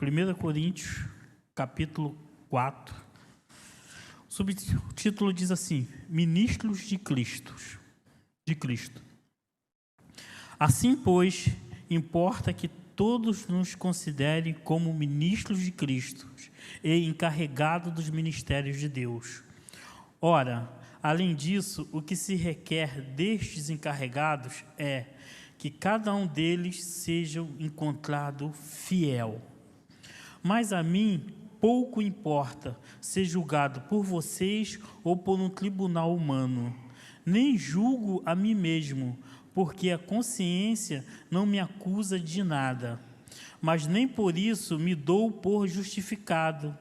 1 Coríntios, capítulo 4. O subtítulo diz assim: Ministros de Cristo. Assim, pois, importa que todos nos considerem como ministros de Cristo e encarregados dos ministérios de Deus. Ora, além disso, o que se requer destes encarregados é que cada um deles seja encontrado fiel. Mas a mim pouco importa ser julgado por vocês ou por um tribunal humano. Nem julgo a mim mesmo, porque a consciência não me acusa de nada. Mas nem por isso me dou por justificado,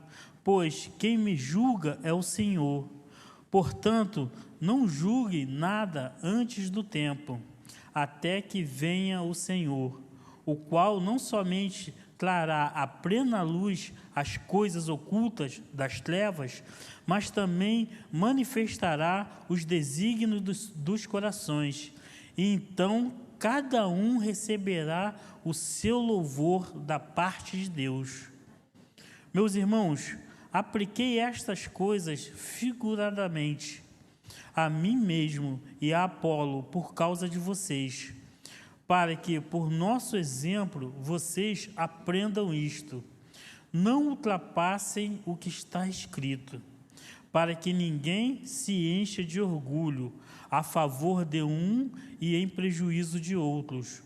pois quem me julga é o Senhor. Portanto, não julgue nada antes do tempo, até que venha o Senhor, o qual não somente trará à plena luz as coisas ocultas das trevas, mas também manifestará os desígnios dos corações. E então cada um receberá o seu louvor da parte de Deus. Meus irmãos, apliquei estas coisas figuradamente a mim mesmo e a Apolo por causa de vocês, para que, por nosso exemplo, vocês aprendam isto. Não ultrapassem o que está escrito, para que ninguém se encha de orgulho a favor de um e em prejuízo de outros.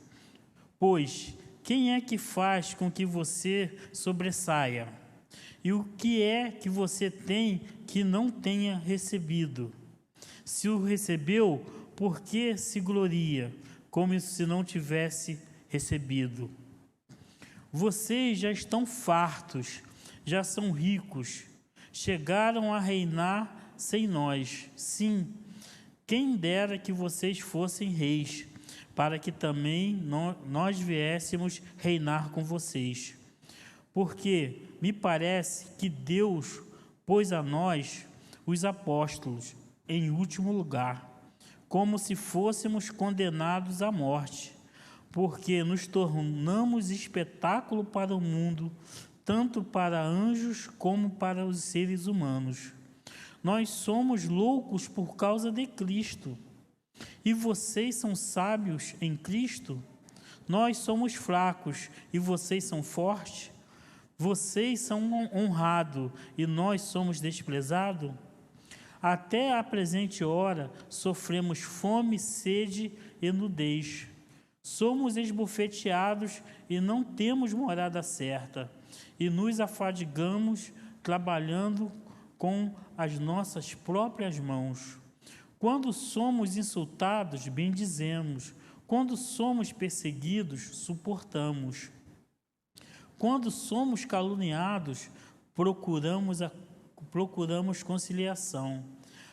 Pois, quem é que faz com que você sobressaia? E o que é que você tem que não tenha recebido? Se o recebeu, por que se gloria, como se não tivesse recebido? Vocês já estão fartos, já são ricos, chegaram a reinar sem nós. Sim, quem dera que vocês fossem reis, para que também nós viéssemos reinar com vocês. Porque me parece que Deus pôs a nós, os apóstolos, em último lugar, como se fôssemos condenados à morte, porque nos tornamos espetáculo para o mundo, tanto para anjos como para os seres humanos. Nós somos loucos por causa de Cristo. E vocês são sábios em Cristo? Nós somos fracos e vocês são fortes? Vocês são honrados e nós somos desprezados? Até a presente hora sofremos fome, sede e nudez. Somos esbofeteados e não temos morada certa, e nos afadigamos trabalhando com as nossas próprias mãos. Quando somos insultados, bendizemos. Quando somos perseguidos, suportamos. Quando somos caluniados, procuramos conciliação.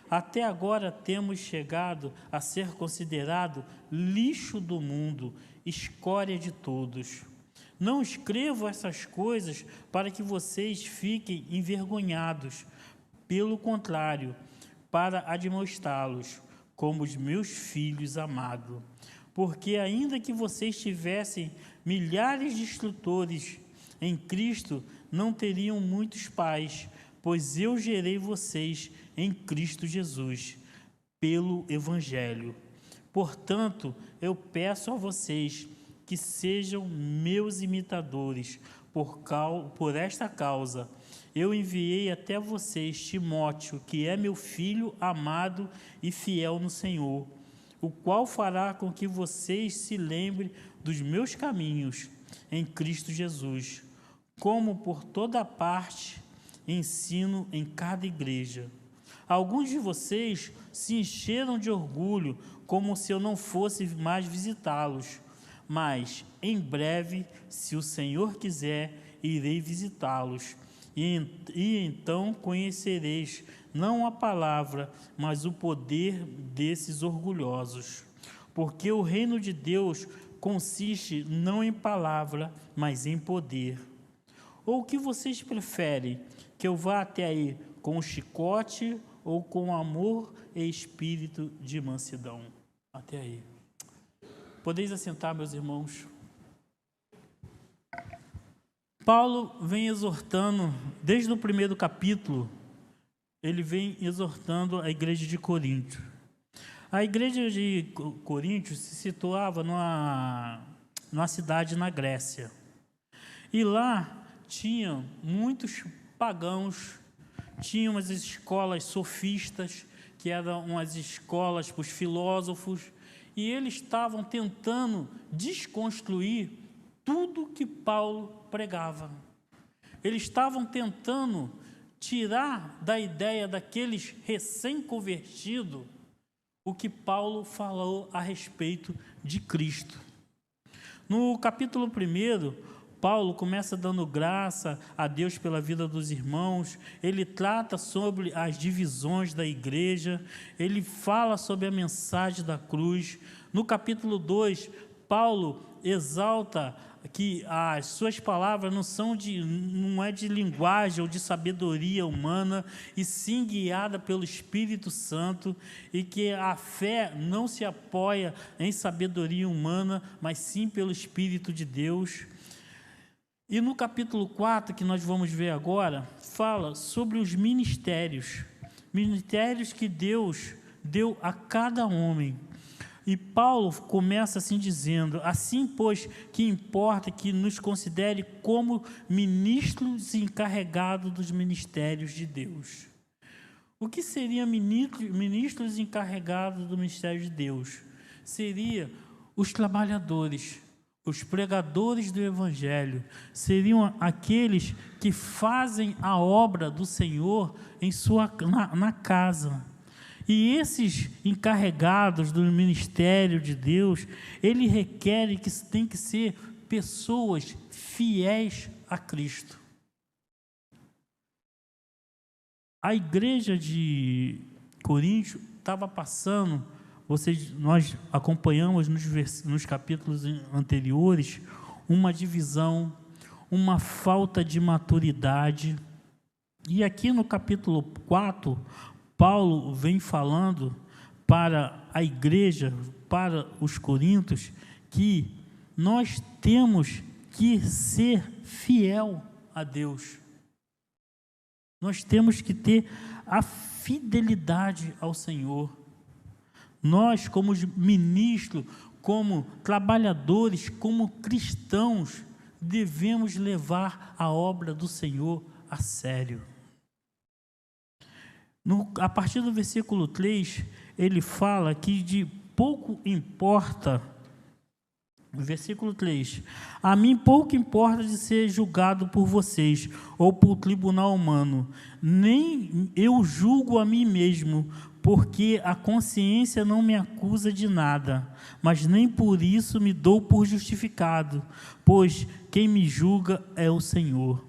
Até agora temos chegado a ser considerado lixo do mundo, escória de todos. Não escrevo essas coisas para que vocês fiquem envergonhados. Pelo contrário, para admoestá-los como os meus filhos amados. Porque ainda que vocês tivessem milhares de instrutores em Cristo, não teriam muitos pais, pois eu gerei vocês em Cristo Jesus, pelo Evangelho. Portanto, eu peço a vocês que sejam meus imitadores. Por esta causa, eu enviei até vocês Timóteo, que é meu filho amado e fiel no Senhor, o qual fará com que vocês se lembrem dos meus caminhos em Cristo Jesus, como por toda parte ensino em cada igreja. Alguns de vocês se encheram de orgulho, como se eu não fosse mais visitá-los. Mas, em breve, se o Senhor quiser, irei visitá-los. E então conhecereis, não a palavra, mas o poder desses orgulhosos. Porque o reino de Deus consiste não em palavra, mas em poder. Ou o que vocês preferem? Que eu vá até aí com o chicote ou com amor e espírito de mansidão? Até aí. Podeis assentar, meus irmãos. Paulo vem exortando, desde o primeiro capítulo, ele vem exortando a igreja de Corinto. A igreja de Corinto se situava numa cidade na Grécia. E lá tinha muitos pagãos, tinha umas escolas sofistas, que eram umas escolas para os filósofos, e eles estavam tentando desconstruir tudo que Paulo pregava. Eles estavam tentando tirar da ideia daqueles recém-convertidos o que Paulo falou a respeito de Cristo. No capítulo 1, Paulo começa dando graça a Deus pela vida dos irmãos, ele trata sobre as divisões da igreja, ele fala sobre a mensagem da cruz. No capítulo 2, Paulo exalta que as suas palavras não é de linguagem ou de sabedoria humana, e sim guiada pelo Espírito Santo, e que a fé não se apoia em sabedoria humana, mas sim pelo Espírito de Deus. E no capítulo 4, que nós vamos ver agora, fala sobre os ministérios que Deus deu a cada homem. E Paulo começa assim dizendo: assim, pois, que importa que nos considere como ministros encarregados dos ministérios de Deus. O que seria ministros encarregados do ministério de Deus? Seria os trabalhadores, os pregadores do Evangelho, seriam aqueles que fazem a obra do Senhor na casa. E esses encarregados do ministério de Deus, ele requer que tem que ser pessoas fiéis a Cristo. A igreja de Corinto estava passando, nós acompanhamos nos capítulos anteriores, uma divisão, uma falta de maturidade. E aqui no capítulo 4, Paulo vem falando para a igreja, para os coríntios, que nós temos que ser fiel a Deus. Nós temos que ter a fidelidade ao Senhor. Nós, como ministros, como trabalhadores, como cristãos, devemos levar a obra do Senhor a sério. A partir do versículo 3, ele fala que de pouco importa, versículo 3, a mim pouco importa de ser julgado por vocês, ou por tribunal humano, nem eu julgo a mim mesmo, porque a consciência não me acusa de nada, mas nem por isso me dou por justificado, pois quem me julga é o Senhor.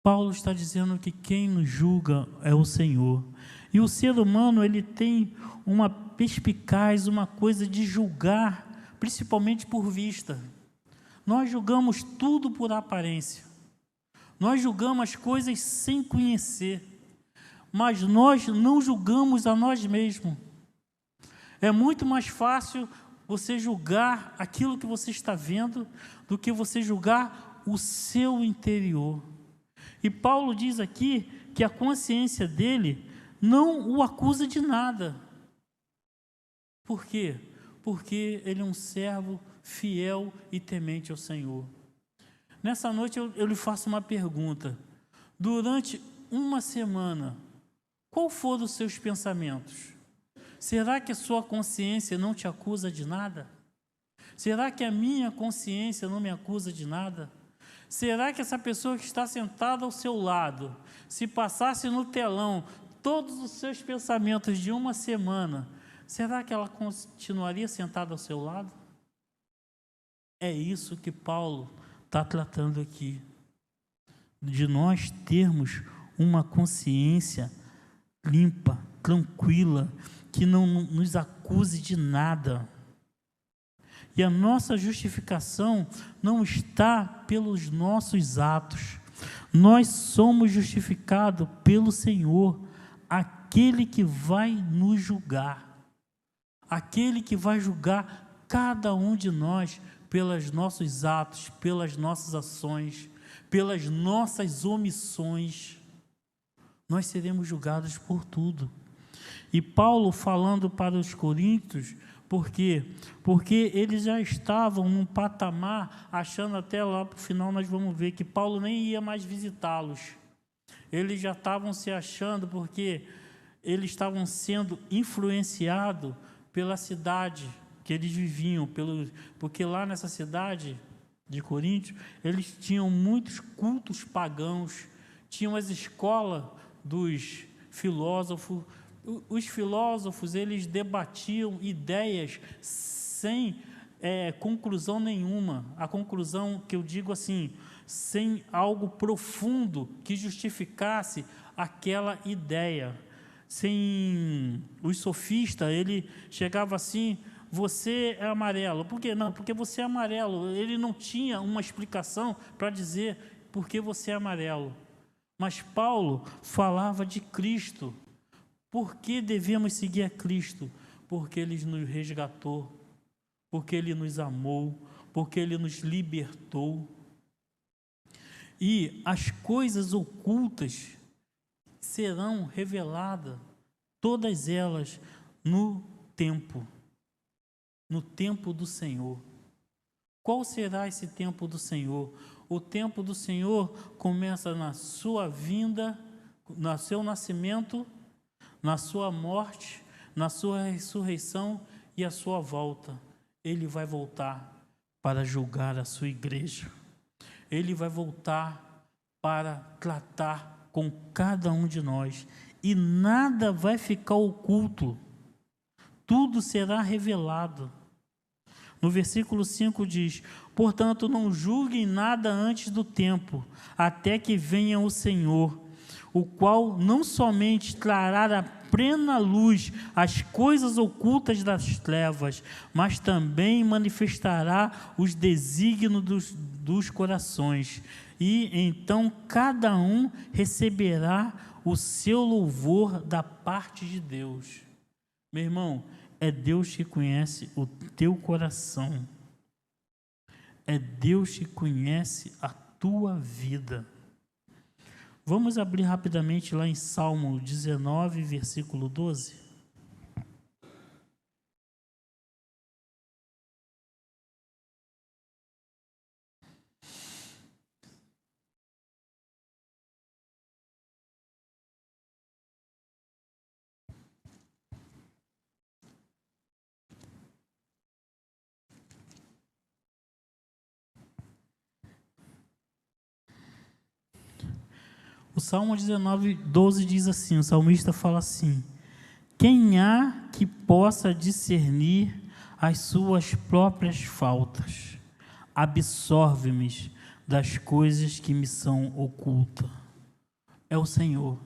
Paulo está dizendo que quem nos julga é o Senhor. E o ser humano, ele tem uma perspicaz, uma coisa de julgar, principalmente por vista. Nós julgamos tudo por aparência. Nós julgamos as coisas sem conhecer. Mas nós não julgamos a nós mesmos. É muito mais fácil você julgar aquilo que você está vendo do que você julgar o seu interior. E Paulo diz aqui que a consciência dele não o acusa de nada. Por quê? Porque ele é um servo fiel e temente ao Senhor. Nessa noite eu lhe faço uma pergunta. Durante uma semana, qual foram os seus pensamentos? Será que a sua consciência não te acusa de nada? Será que a minha consciência não me acusa de nada? Será que essa pessoa que está sentada ao seu lado, se passasse no telão todos os seus pensamentos de uma semana, será que ela continuaria sentada ao seu lado? É isso que Paulo está tratando aqui, de nós termos uma consciência limpa, tranquila, que não nos acuse de nada. E a nossa justificação não está pelos nossos atos. Nós somos justificados pelo Senhor, aquele que vai nos julgar. Aquele que vai julgar cada um de nós, pelos nossos atos, pelas nossas ações, pelas nossas omissões, nós seremos julgados por tudo. E Paulo falando para os coríntios, por quê? Porque eles já estavam num patamar, achando até lá para o final nós vamos ver que Paulo nem ia mais visitá-los. Eles já estavam se achando, porque eles estavam sendo influenciados pela cidade que eles viviam, porque lá nessa cidade de Corinto, eles tinham muitos cultos pagãos, tinham as escolas dos filósofos. Os filósofos, eles debatiam ideias sem conclusão nenhuma. A conclusão que eu digo assim, sem algo profundo que justificasse aquela ideia. Sem os sofistas, ele chegava assim: você é amarelo. Por quê? Não, porque você é amarelo. Ele não tinha uma explicação para dizer por que você é amarelo. Mas Paulo falava de Cristo. Por que devemos seguir a Cristo? Porque Ele nos resgatou, porque Ele nos amou, porque Ele nos libertou. E as coisas ocultas serão reveladas, todas elas, no tempo do Senhor. Qual será esse tempo do Senhor? O tempo do Senhor começa na sua vinda, no seu nascimento, na sua morte, na sua ressurreição e a sua volta. Ele vai voltar para julgar a sua igreja. Ele vai voltar para tratar com cada um de nós. E nada vai ficar oculto. Tudo será revelado. No versículo 5 diz: portanto, não julguem nada antes do tempo, até que venha o Senhor, o qual não somente trará a plena luz as coisas ocultas das trevas, mas também manifestará os desígnios dos corações. E então cada um receberá o seu louvor da parte de Deus. Meu irmão, é Deus que conhece o teu coração. É Deus que conhece a tua vida. Vamos abrir rapidamente lá em Salmo 19, versículo 12. O Salmo 19, 12 diz assim, o salmista fala assim: quem há que possa discernir as suas próprias faltas? Absorve-me das coisas que me são ocultas. É o Senhor,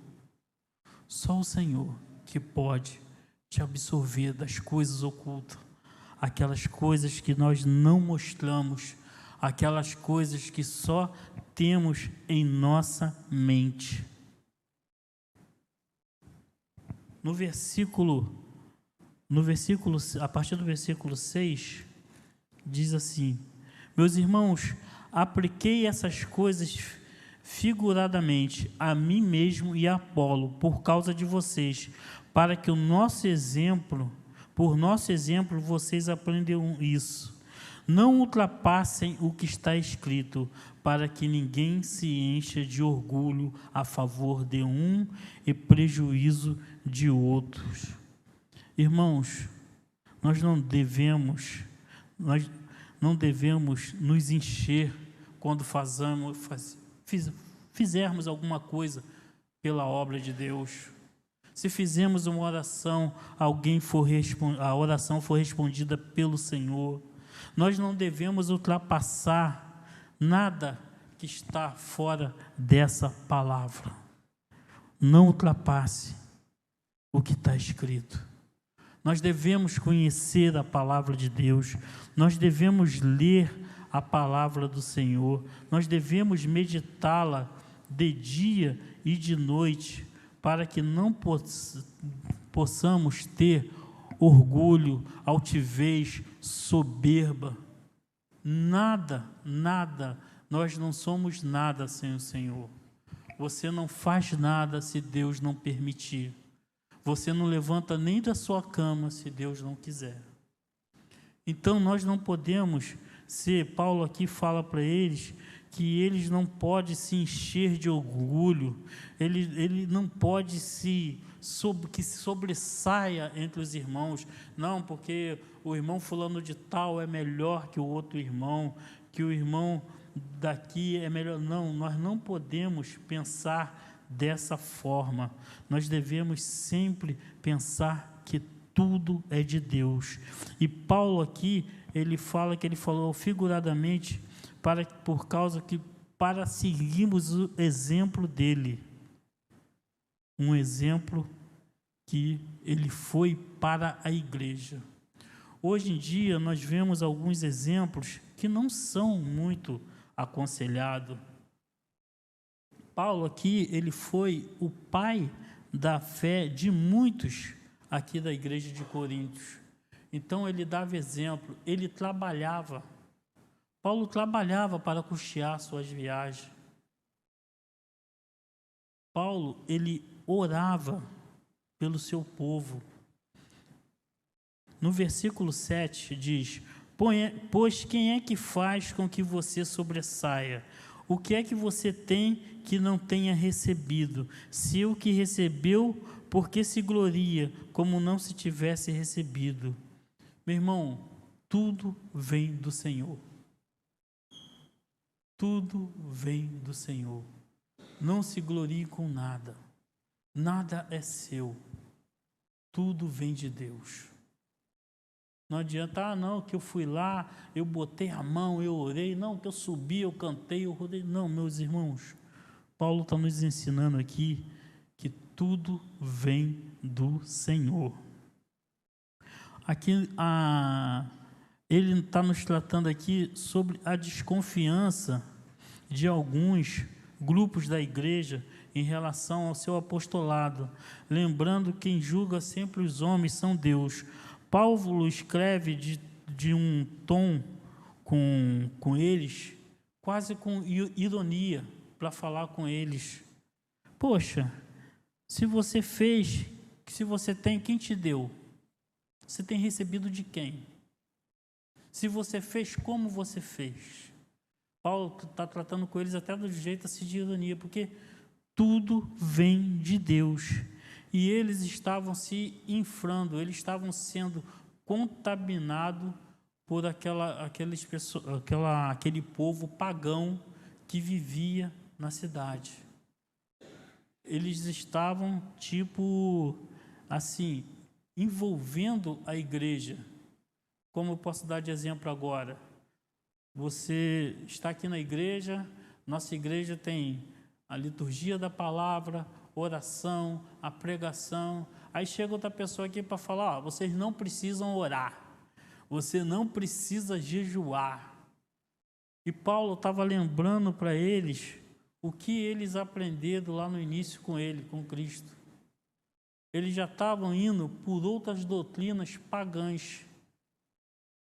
só o Senhor que pode te absorver das coisas ocultas, aquelas coisas que nós não mostramos, aquelas coisas que só temos em nossa mente. No versículo, a partir do versículo 6, diz assim: meus irmãos, apliquei essas coisas figuradamente a mim mesmo e a Apolo, por causa de vocês, para que por nosso exemplo, vocês aprendam isso. Não ultrapassem o que está escrito, para que ninguém se encha de orgulho a favor de um e prejuízo de outros. Irmãos, nós não devemos nos encher quando fizermos alguma coisa pela obra de Deus. Se fizermos uma oração, a oração for respondida pelo Senhor. Nós não devemos ultrapassar nada que está fora dessa palavra. Não ultrapasse o que está escrito. Nós devemos conhecer a palavra de Deus, nós devemos ler a palavra do Senhor, nós devemos meditá-la de dia e de noite, para que não possamos ter orgulho, altivez, soberba. Nada, nós não somos nada sem o Senhor. Você não faz nada se Deus não permitir. Você não levanta nem da sua cama se Deus não quiser. Então nós não podemos ser, Paulo aqui fala para eles, que eles não podem se encher de orgulho, ele não pode que se sobressaia entre os irmãos, não, porque o irmão fulano de tal é melhor que o outro irmão, que o irmão daqui é melhor. Não, nós não podemos pensar dessa forma. Nós devemos sempre pensar que tudo é de Deus. E Paulo aqui, ele falou figuradamente para seguirmos o exemplo dele. Um exemplo que ele foi para a igreja. Hoje em dia, nós vemos alguns exemplos que não são muito aconselhados. Paulo aqui, ele foi o pai da fé de muitos aqui da igreja de Coríntios. Então, ele dava exemplo, ele trabalhava. Paulo trabalhava para custear suas viagens. Paulo, ele orava pelo seu povo. No versículo 7 diz: pois quem é que faz com que você sobressaia? O que é que você tem que não tenha recebido? Se o que recebeu, por que se gloria, como não se tivesse recebido? Meu irmão, tudo vem do Senhor. Tudo vem do Senhor. Não se glorie com nada. Nada é seu. Tudo vem de Deus. Não adianta, não, que eu fui lá, eu botei a mão, eu orei, não, que eu subi, eu cantei, eu rodei. Não, meus irmãos, Paulo está nos ensinando aqui que tudo vem do Senhor. Aqui, ele está nos tratando aqui sobre a desconfiança de alguns grupos da igreja em relação ao seu apostolado, lembrando que quem julga sempre os homens são Deus. Paulo escreve de um tom com eles, quase com ironia, para falar com eles. Poxa, se você fez, se você tem, quem te deu? Você tem recebido de quem? Se você fez, como você fez? Paulo está tratando com eles até do jeito assim de ironia, porque tudo vem de Deus. E eles estavam se infrando, eles estavam sendo contaminados por aquele povo pagão que vivia na cidade. Eles estavam, envolvendo a igreja. Como eu posso dar de exemplo agora? Você está aqui na igreja, nossa igreja tem a liturgia da palavra, oração, a pregação. Aí chega outra pessoa aqui para falar: vocês não precisam orar, você não precisa jejuar. E Paulo estava lembrando para eles o que eles aprenderam lá no início com ele, com Cristo. Eles já estavam indo por outras doutrinas pagãs.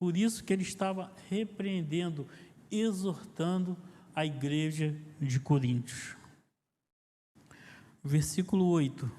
Por isso que ele estava repreendendo, exortando a igreja de Coríntios. Versículo 8: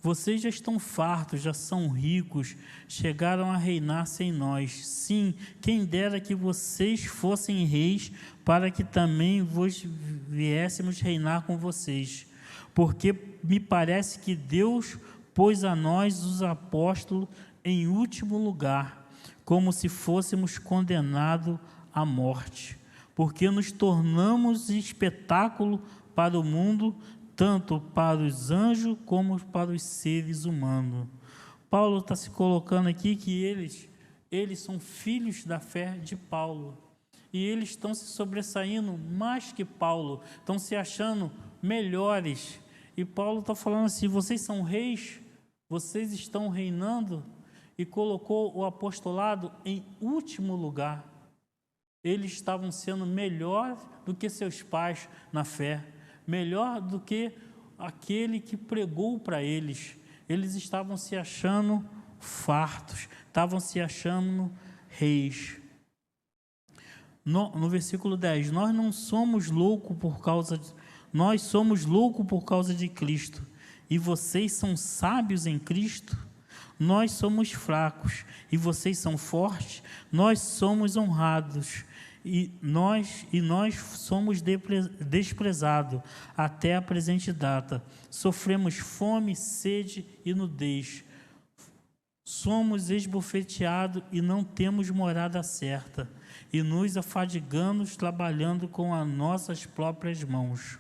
vocês já estão fartos, já são ricos, chegaram a reinar sem nós. Sim, quem dera que vocês fossem reis, para que também vos viéssemos reinar com vocês. Porque me parece que Deus pôs a nós, os apóstolos, em último lugar, como se fôssemos condenados à morte, porque nos tornamos espetáculo para o mundo, tanto para os anjos como para os seres humanos. Paulo está se colocando aqui que eles são filhos da fé de Paulo, e eles estão se sobressaindo mais que Paulo, estão se achando melhores, e Paulo está falando assim: vocês são reis, vocês estão reinando, e colocou o apostolado em último lugar. Eles estavam sendo melhor do que seus pais na fé, melhor do que aquele que pregou para eles. Eles estavam se achando fartos, estavam se achando Reis. No versículo 10, nós somos loucos por causa de Cristo, e vocês são sábios em Cristo. Nós somos fracos, e vocês são fortes. Nós somos honrados, e nós somos desprezados até a presente data. Sofremos fome, sede e nudez. Somos esbofeteados e não temos morada certa, e nos afadigamos trabalhando com as nossas próprias mãos.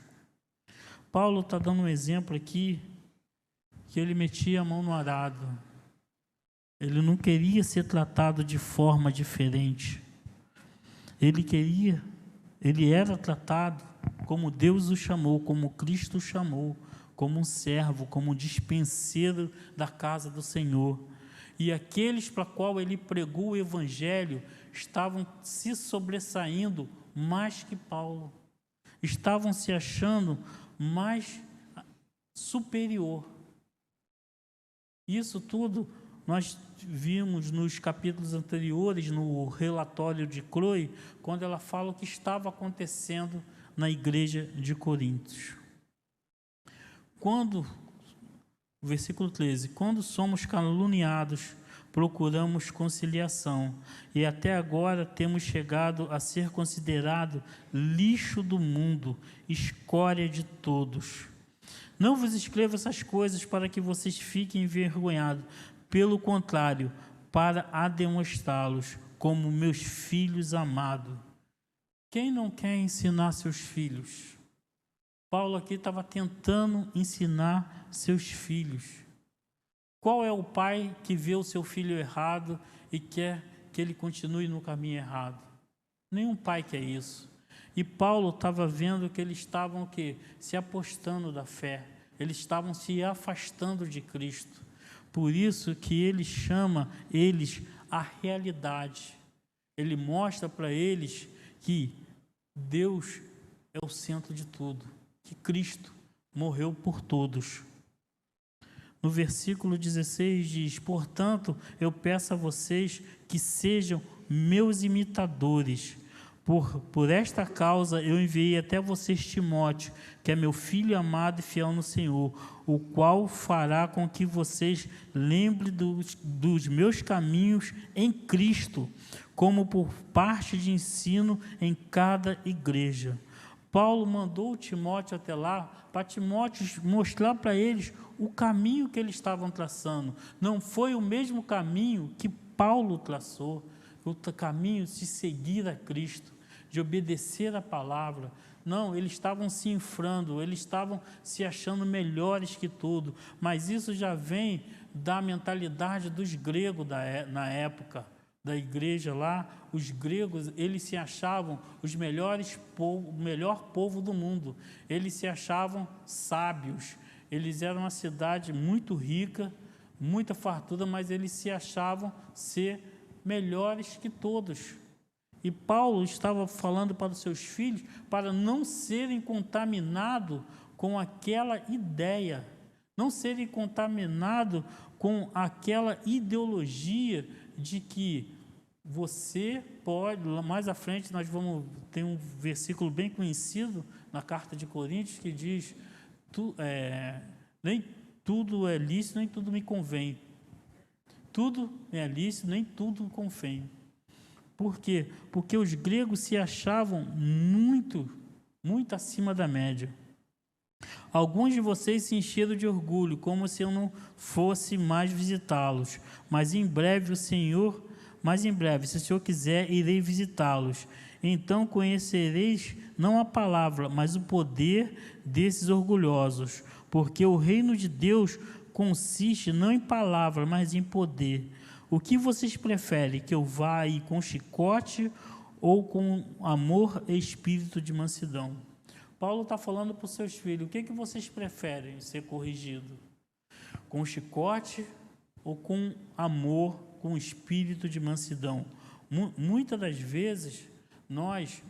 Paulo está dando um exemplo aqui, que ele metia a mão no arado. Ele não queria ser tratado de forma diferente. Ele era tratado como Deus o chamou, como Cristo o chamou, como um servo, como um dispenseiro da casa do Senhor. E aqueles para qual ele pregou o evangelho estavam se sobressaindo mais que Paulo, estavam se achando mais superior. Isso tudo nós vimos nos capítulos anteriores, no relatório de Chloe, quando ela fala o que estava acontecendo na igreja de Coríntios. Versículo 13, quando somos caluniados, procuramos conciliação, e até agora temos chegado a ser considerado lixo do mundo, escória de todos. Não vos escrevo essas coisas para que vocês fiquem envergonhados, pelo contrário, para ademostrá-los como meus filhos amados. Quem não quer ensinar seus filhos? Paulo aqui estava tentando ensinar seus filhos. Qual é o pai que vê o seu filho errado e quer que ele continue no caminho errado? Nenhum pai quer isso. E Paulo estava vendo que eles estavam se apostando da fé, eles estavam se afastando de Cristo. Por isso que ele chama eles à realidade. Ele mostra para eles que Deus é o centro de tudo, que Cristo morreu por todos. No versículo 16 diz: portanto, eu peço a vocês que sejam meus imitadores. Por esta causa eu enviei até vocês Timóteo, que é meu filho amado e fiel no Senhor, o qual fará com que vocês lembrem dos meus caminhos em Cristo, como por parte de ensino em cada igreja. Paulo mandou Timóteo até lá, para Timóteo mostrar para eles o caminho que eles estavam traçando. Não foi o mesmo caminho que Paulo traçou, o caminho de seguir a Cristo, de obedecer a palavra. Não, eles estavam se infrando, eles estavam se achando melhores que tudo, mas isso já vem da mentalidade dos gregos na época da igreja lá. Os gregos, eles se achavam o melhor povo do mundo, eles se achavam sábios, eles eram uma cidade muito rica, muita fartura, mas eles se achavam ser melhores que todos. E Paulo estava falando para os seus filhos para não serem contaminados com aquela ideia, não serem contaminados com aquela ideologia de que você pode. Mais à frente nós vamos ter um versículo bem conhecido na carta de Coríntios que diz: nem tudo é lícito, nem tudo me convém. Tudo é lícito, nem tudo convém. Por quê? Porque os gregos se achavam muito acima da média. Alguns de vocês se encheram de orgulho, como se eu não fosse mais visitá-los. Mas em breve, se o Senhor quiser, irei visitá-los. Então conhecereis não a palavra, mas o poder desses orgulhosos. Porque o reino de Deus consiste não em palavra, mas em poder. O que vocês preferem? Que eu vá aí com chicote ou com amor e espírito de mansidão? Paulo está falando para os seus filhos: o que vocês preferem ser corrigido? Com chicote ou com amor, com espírito de mansidão? Muitas das vezes nós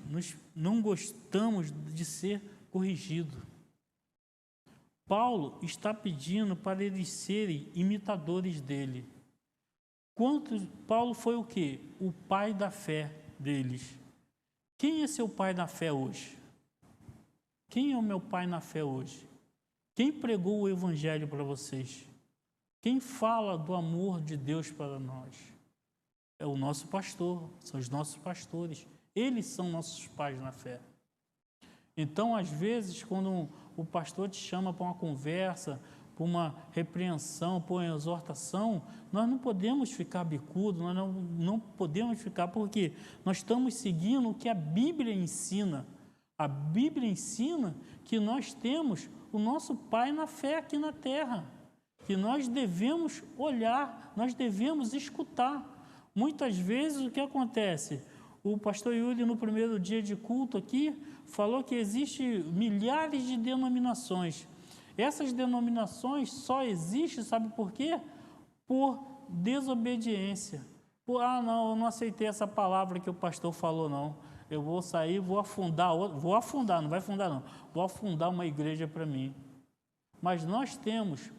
não gostamos de ser corrigido. Paulo está pedindo para eles serem imitadores dele. Paulo foi o quê? O pai da fé deles. Quem é seu pai na fé hoje? Quem é o meu pai na fé hoje? Quem pregou o evangelho para vocês? Quem fala do amor de Deus para nós? É o nosso pastor, são os nossos pastores. Eles são nossos pais na fé. Então, às vezes, quando o pastor te chama para uma conversa, para uma repreensão, para uma exortação, nós não podemos ficar bicudo, nós não podemos ficar, porque nós estamos seguindo o que a Bíblia ensina. A Bíblia ensina que nós temos o nosso Pai na fé aqui na terra, que nós devemos olhar, nós devemos escutar. Muitas vezes o que acontece? O pastor Yuri, no primeiro dia de culto aqui, falou que existe milhares de denominações. Essas denominações só existem, sabe por quê? Por desobediência. Não, eu não aceitei essa palavra que o pastor falou, não. Eu vou sair, vou afundar, não vai afundar não, vou afundar uma igreja para mim. Mas nós temos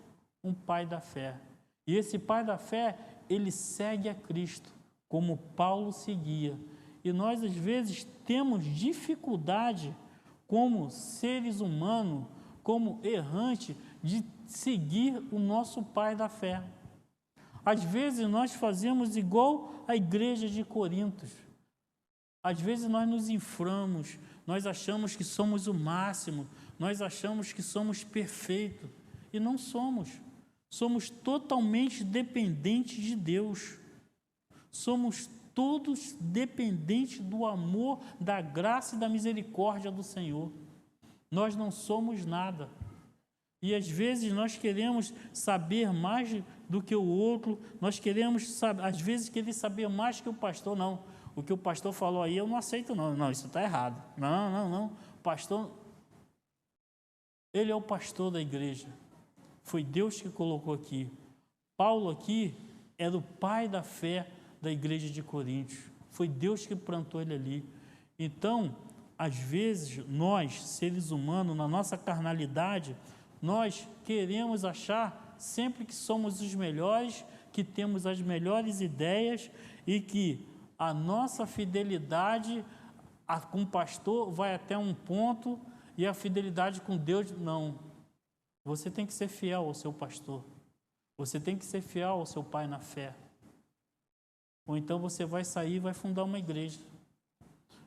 um pai da fé. E esse pai da fé, ele segue a Cristo, como Paulo seguia. E nós, às vezes, temos dificuldade, como seres humanos, como errantes, de seguir o nosso pai da fé. Às vezes, nós fazemos igual a igreja de Corinto. Às vezes, nós nos inflamos, nós achamos que somos o máximo, nós achamos que somos perfeitos. E não somos. Somos totalmente dependentes de Deus. Somos todos dependentes do amor, da graça e da misericórdia do Senhor. Nós não somos nada. E às vezes nós queremos saber mais do que o outro, nós queremos, às vezes, querer saber mais que o pastor. Não, o que o pastor falou aí eu não aceito não, não, isso está errado. Não, o pastor, ele é o pastor da igreja. Foi Deus que colocou aqui. Paulo aqui era o pai da fé da igreja de Coríntios. Foi Deus que plantou ele ali. Então, às vezes, nós, seres humanos, na nossa carnalidade, nós queremos achar sempre que somos os melhores, que temos as melhores ideias e que a nossa fidelidade com o pastor vai até um ponto e a fidelidade com Deus, não. Você tem que ser fiel ao seu pastor. Você tem que ser fiel ao seu pai na fé. Ou então você vai sair e vai fundar uma igreja.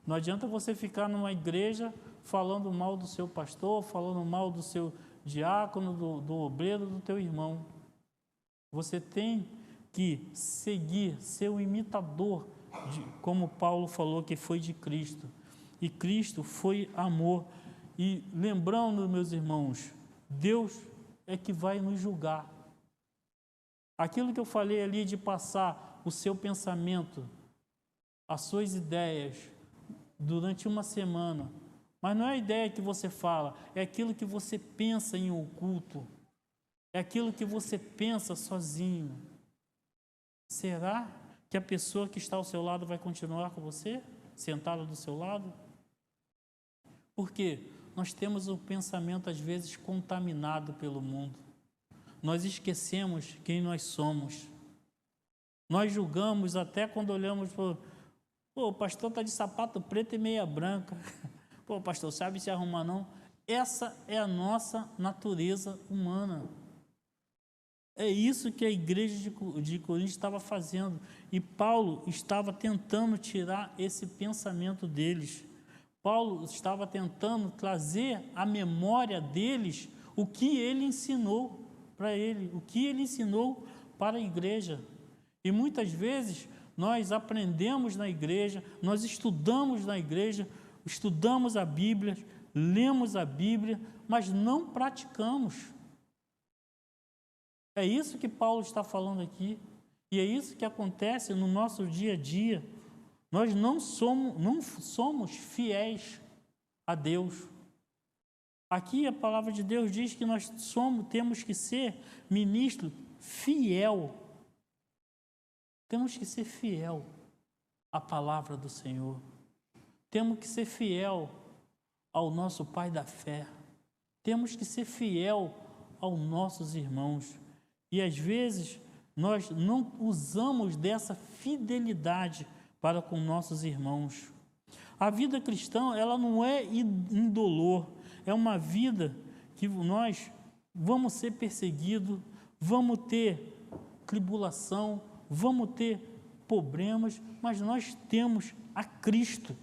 Não adianta você ficar numa igreja falando mal do seu pastor, falando mal do seu diácono, do obreiro, do teu irmão. Você tem que seguir, ser um imitador, como Paulo falou que foi de Cristo. E Cristo foi amor. E lembrando, meus irmãos, Deus é que vai nos julgar. Aquilo que eu falei ali de passar o seu pensamento, as suas ideias, durante uma semana, mas não é a ideia que você fala, é aquilo que você pensa em oculto, é aquilo que você pensa sozinho. Será que a pessoa que está ao seu lado vai continuar com você, sentada do seu lado? Porque nós temos o pensamento, às vezes, contaminado pelo mundo. Nós esquecemos quem nós somos. Nós julgamos até quando olhamos para o pastor está de sapato preto e meia branca. Pô, pastor, sabe se arrumar não? Essa é a nossa natureza humana. É isso que a igreja de Corinto estava fazendo. E Paulo estava tentando tirar esse pensamento deles. Paulo estava tentando trazer à memória deles o que ele ensinou para ele, o que ele ensinou para a igreja. E muitas vezes nós aprendemos na igreja, nós estudamos na igreja, estudamos a Bíblia, lemos a Bíblia, mas não praticamos. É isso que Paulo está falando aqui, e é isso que acontece no nosso dia a dia. Nós não somos fiéis a Deus. Aqui a palavra de Deus diz que nós temos que ser ministro fiel. Temos que ser fiel à palavra do Senhor. Temos que ser fiel ao nosso pai da fé. Temos que ser fiel aos nossos irmãos. E às vezes nós não usamos dessa fidelidade para com nossos irmãos. A vida cristã, ela não é indolor, é uma vida que nós vamos ser perseguidos, vamos ter tribulação, vamos ter problemas, mas nós temos a Cristo.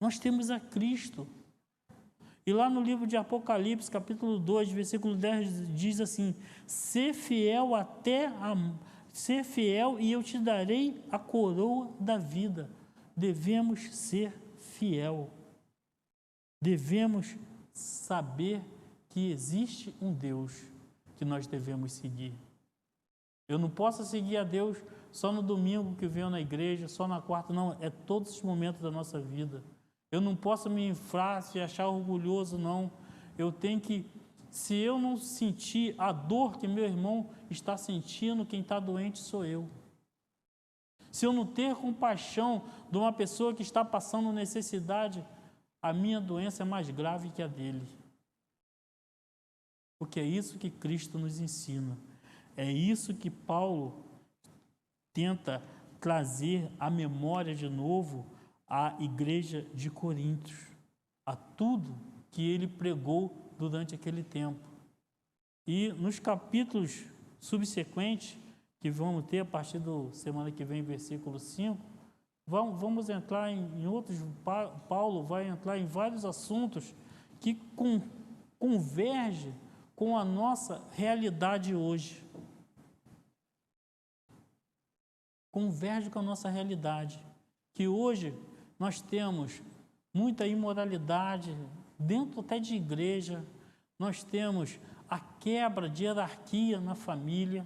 Nós temos a Cristo. E lá no livro de Apocalipse, capítulo 2, versículo 10, diz assim: ser fiel e eu te darei a coroa da vida. Devemos ser fiel. Devemos saber que existe um Deus que nós devemos seguir. Eu não posso seguir a Deus só no domingo que venho na igreja, só na quarta, não, é todos os momentos da nossa vida. Eu não posso me inflar, se achar orgulhoso, não. Eu tenho que, se eu não sentir a dor que meu irmão está sentindo, quem está doente sou eu. Se eu não ter compaixão de uma pessoa que está passando necessidade, a minha doença é mais grave que a dele. Porque é isso que Cristo nos ensina. É isso que Paulo tenta trazer à memória de novo à igreja de Coríntios, a tudo que ele pregou durante aquele tempo. E nos capítulos subsequentes, que vamos ter a partir da semana que vem, versículo 5, vamos entrar em outros. Paulo vai entrar em vários assuntos que convergem com a nossa realidade hoje. Converge com a nossa realidade, que hoje nós temos muita imoralidade, dentro até de igreja, nós temos a quebra de hierarquia na família.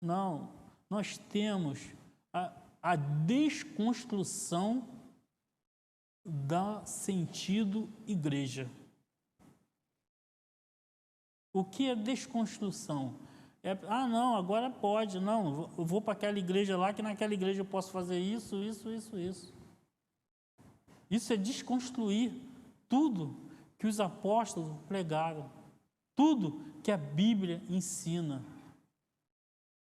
Não, nós temos a desconstrução do sentido igreja. O que é desconstrução? Não, agora pode, não, eu vou para aquela igreja lá, que naquela igreja eu posso fazer isso. Isso é desconstruir tudo que os apóstolos pregaram, tudo que a Bíblia ensina.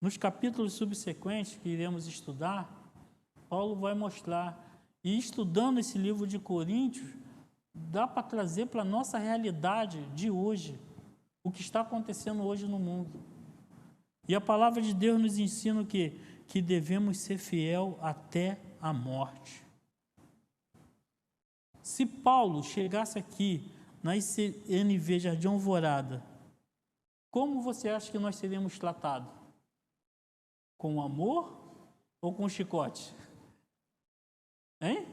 Nos capítulos subsequentes que iremos estudar, Paulo vai mostrar, e estudando esse livro de Coríntios, dá para trazer para a nossa realidade de hoje, o que está acontecendo hoje no mundo. E a palavra de Deus nos ensina o quê? Que devemos ser fiel até a morte. Se Paulo chegasse aqui na ICNV Jardim Alvorada, como você acha que nós seríamos tratados? Com amor ou com chicote? Hein?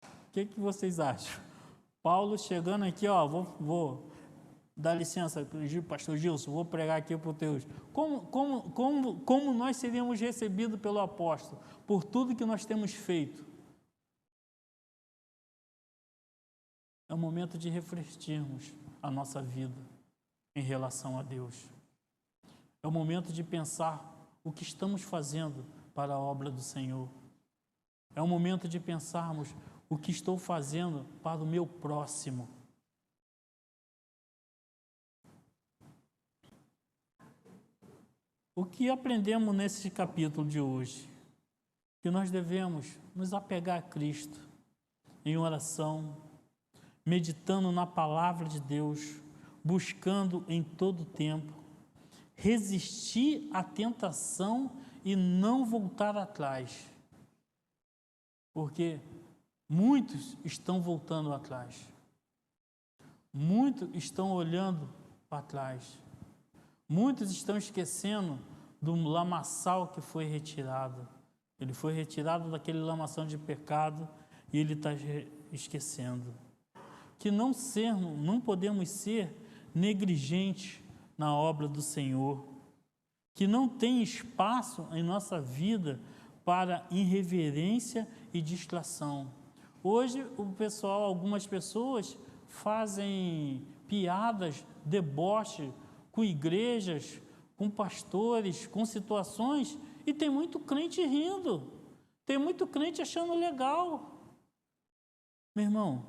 O que vocês acham? Paulo chegando aqui, vou dá licença, pastor Gilson, vou pregar aqui para os teus. Como nós seríamos recebidos pelo apóstolo? Por tudo que nós temos feito. É o momento de refletirmos a nossa vida em relação a Deus. É o momento de pensar o que estamos fazendo para a obra do Senhor. É o momento de pensarmos o que estou fazendo para o meu próximo. O que aprendemos nesse capítulo de hoje? Que nós devemos nos apegar a Cristo em oração, meditando na palavra de Deus, buscando em todo tempo, resistir à tentação e não voltar atrás. Porque muitos estão voltando atrás. Muitos estão olhando para trás. Muitos estão esquecendo do lamaçal que foi retirado. Ele foi retirado daquele lamaçal de pecado e ele está esquecendo. Que não podemos ser negligentes na obra do Senhor. Que não tem espaço em nossa vida para irreverência e distração. Hoje, algumas pessoas fazem piadas, deboche com igrejas, com pastores, com situações, e tem muito crente rindo, tem muito crente achando legal. Meu irmão,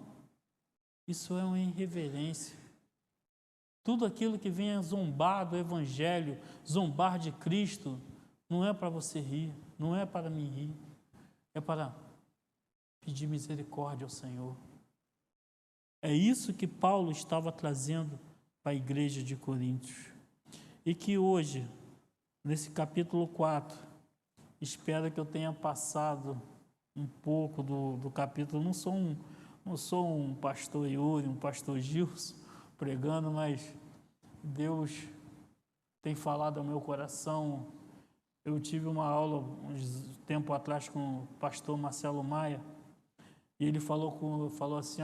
isso é uma irreverência Tudo aquilo que venha zombar do Evangelho, zombar de Cristo, não é para você rir, não é para mim rir, é para pedir misericórdia ao Senhor. É isso que Paulo estava trazendo para a igreja de Coríntios. E que hoje, nesse capítulo 4, espero que eu tenha passado um pouco do capítulo. Não sou um pastor Yuri, um pastor Gilson pregando, mas Deus tem falado ao meu coração. Eu tive uma aula uns tempo atrás com o pastor Marcelo Maia, e ele falou assim,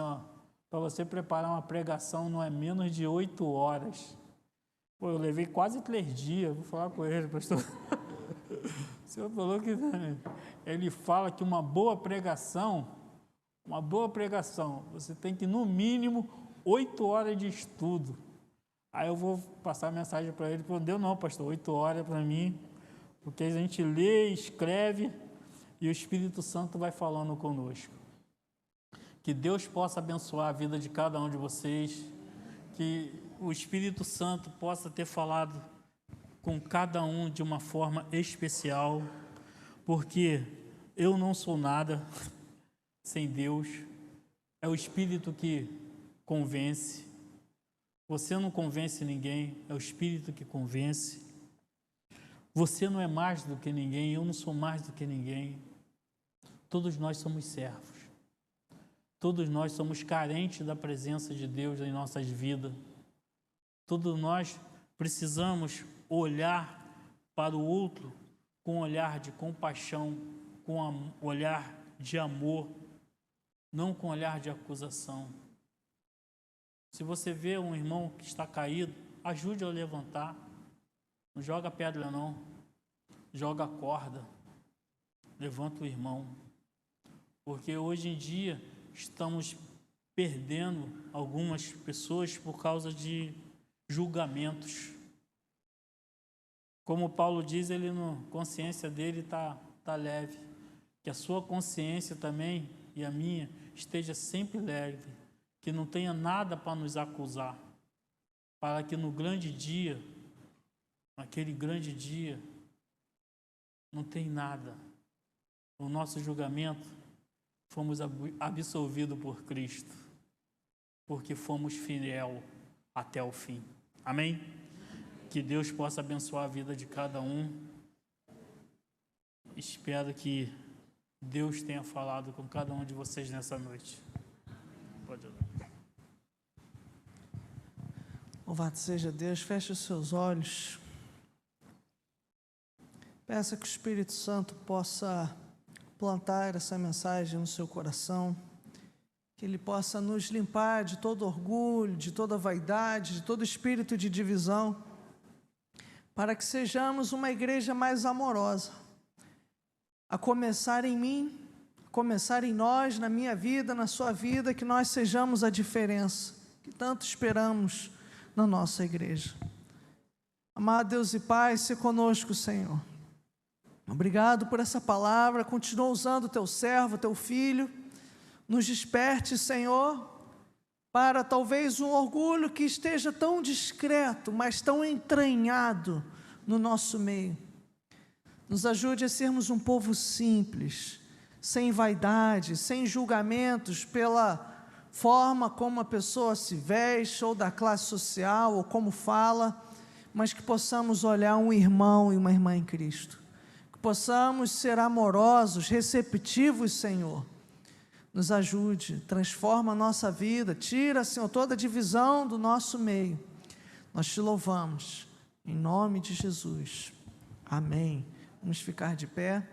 para você preparar uma pregação não é menos de 8 horas. Pô, eu levei quase 3 dias, vou falar com ele, pastor. O senhor falou que ele fala que uma boa pregação, você tem que, no mínimo, 8 horas de estudo. Aí eu vou passar a mensagem para ele, não deu não, pastor, 8 horas para mim, porque a gente lê, escreve, e o Espírito Santo vai falando conosco. Que Deus possa abençoar a vida de cada um de vocês, que o Espírito Santo possa ter falado com cada um de uma forma especial, porque eu não sou nada sem Deus, é o Espírito que convence, você não convence ninguém, é o Espírito que convence, você não é mais do que ninguém, eu não sou mais do que ninguém, todos nós somos servos, todos nós somos carentes da presença de Deus em nossas vidas, todos nós precisamos olhar para o outro com um olhar de compaixão, com um olhar de amor, não com um olhar de acusação. Se você vê um irmão que está caído, ajude a levantar. Não joga pedra não, joga corda, levanta o irmão. Porque hoje em dia estamos perdendo algumas pessoas por causa de julgamentos. Como Paulo diz, a consciência dele está leve. Que a sua consciência também e a minha esteja sempre leve. Que não tenha nada para nos acusar. Para que no grande dia, naquele grande dia, não tem nada. O nosso julgamento, fomos absolvidos por Cristo. Porque fomos fiel até o fim. Amém? Que Deus possa abençoar a vida de cada um. Espero que Deus tenha falado com cada um de vocês nessa noite. Pode orar. Louvado seja Deus. Feche os seus olhos. Peça que o Espírito Santo possa plantar essa mensagem no seu coração. Que Ele possa nos limpar de todo orgulho, de toda vaidade, de todo espírito de divisão, para que sejamos uma igreja mais amorosa, a começar em mim, a começar em nós, na minha vida, na sua vida, que nós sejamos a diferença, que tanto esperamos na nossa igreja. Amado Deus e Pai, se conosco, Senhor. Obrigado por essa palavra, continua usando o Teu servo, Teu Filho, nos desperte, Senhor, para talvez um orgulho que esteja tão discreto, mas tão entranhado no nosso meio. Nos ajude a sermos um povo simples, sem vaidade, sem julgamentos pela forma como a pessoa se veste, ou da classe social, ou como fala, mas que possamos olhar um irmão e uma irmã em Cristo, que possamos ser amorosos, receptivos, Senhor. Nos ajude, transforma a nossa vida, tira, Senhor, toda a divisão do nosso meio. Nós te louvamos, em nome de Jesus. Amém. Vamos ficar de pé.